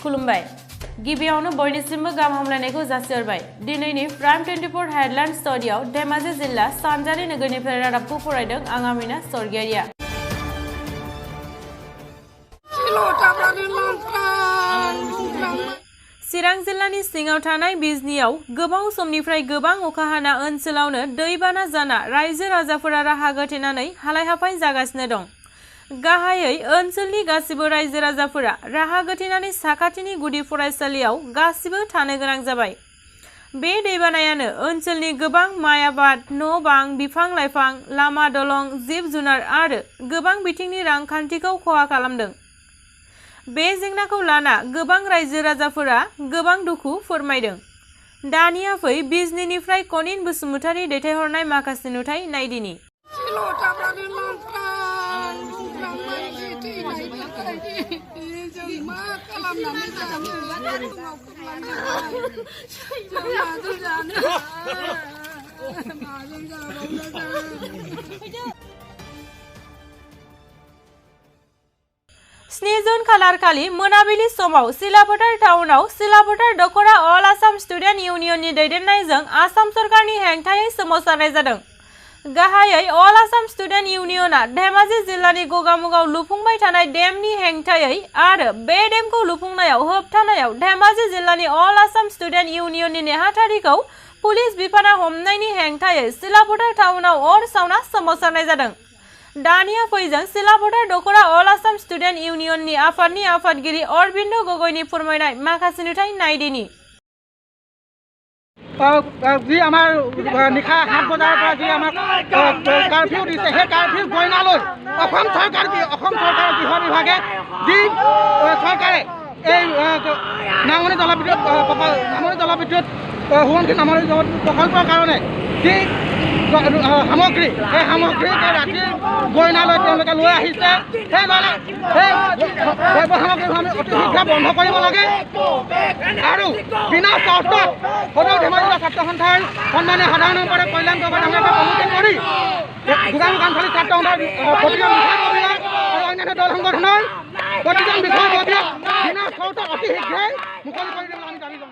खुलुमबाय गिबियावनो बयनिसिमबो गाहाम हामलायनायखौ जासिहरबाय दिनैनि प्राइम 24 हेडलाइन स्टुडियाव धेमाजि जिल्ला सानजारि नोगोरनिफ्राय रादाबखौ फरायदों आं आमिना सरगियारिया चिरां जिल्लानि सिङाव थानाय बिजनियाव गोबाव समनिफ्राय गोबां अखा हाना ओनसोलावनो दैबाना जाना रायजो राजाफोरा राहा गोथेनानै हालाय हाफाय जागासिनो दं गाहायै ओनसोलनि गासिबो रायजो राजाफोरा राहा गोथेनानै साखाथिनि गुदि फरायसालियाव गासिबो थानो गोनां जाबाय बे दैबानायानो ओनसोलनि गोबां माइ आबाद न' बां बिफां लाइफां लामा दलं जिब जुनार आरो गोबां बिथिंनि रांखान्थिखौ खहा खालामदों बे जेंनाखौ लाना गोबां रायजो राजाफोरा गोबां दुखु फोरमायदों दानिया फै बिजनीनिफ्राय कनिन बसुमतारी दैथायहरनाय माखासे नुथाय नायदिनि स्निजन खालार खालि मोनाबिलि समाव सिलाफोथार टाउनाव सिलाफोथार दखरा अल आसाम स्टुडेन्ट इउनियननि दैदेननायजों आसाम सरकारनि हेंथायै सोमावसारनाय जादों गाहायै अल आसाम स्टुडेन्ट इउनियना धेमाजि जिल्लानि गगामुगाव लुफुंबाय थानाय डेमनि हेंथायै आरो बे डेमखौ लुफुंनायाव होबथानायाव धेमाजि जिल्लानि अल आसाम स्टुडेन्ट इउनियननि नेहाथारिखौ पुलिस बिफाना हमनायनि हेंथायै सिलाफोथार टाउनाव अर सावना सोमावसारनाय जादों दानिया फैजों सिलाफोथार दखरा अल आसाम स्टुडेन्ट इउनियननि आफादनि आफादगिरि अरबिन्द गगৈनि फोरमायनाय माखासे नुथाय नायदिनि जी आमार निशा 7 बजार पर जी आमार कर्फ्यू दिसे हे कर्फ्यू गयनालै অসম सरकार गृह विभागे जी सरकारे এই নামনি জলবিদ্যুৎ হুৱনখি নামনি জলবিদ্যুৎ প্ৰকল্পৰ কাৰণে যি সামগ্ৰী এই সামগ্ৰী ৰাতি গয়নালৈ তেওঁলোকে লৈ আহিছে সেই সামগ্ৰীবোৰ আমি অতি শীঘ্ৰে বন্ধ কৰিব লাগে আৰু বিনা চৰ্তত সদৌ ধেমাজি ছাত্ৰ সন্থাৰ সন্মানীয় সাধাৰণ সম্পাদক কল্যাণ গগৈ ডাঙৰীয়াকে অনুৰোধ কৰি যোগাযোগ আঞ্চলিক ছাত্ৰ সন্থাৰ প্ৰতিজন বিষয়ববীয়া আৰু অন্যান্য দল সংগঠনৰ প্ৰতিজন বিষয়ববীয়াক বিনা চৰ্তত অতি শীঘ্ৰে মুকলি কৰি দিবলৈ আমি দাবী জনাইছোঁ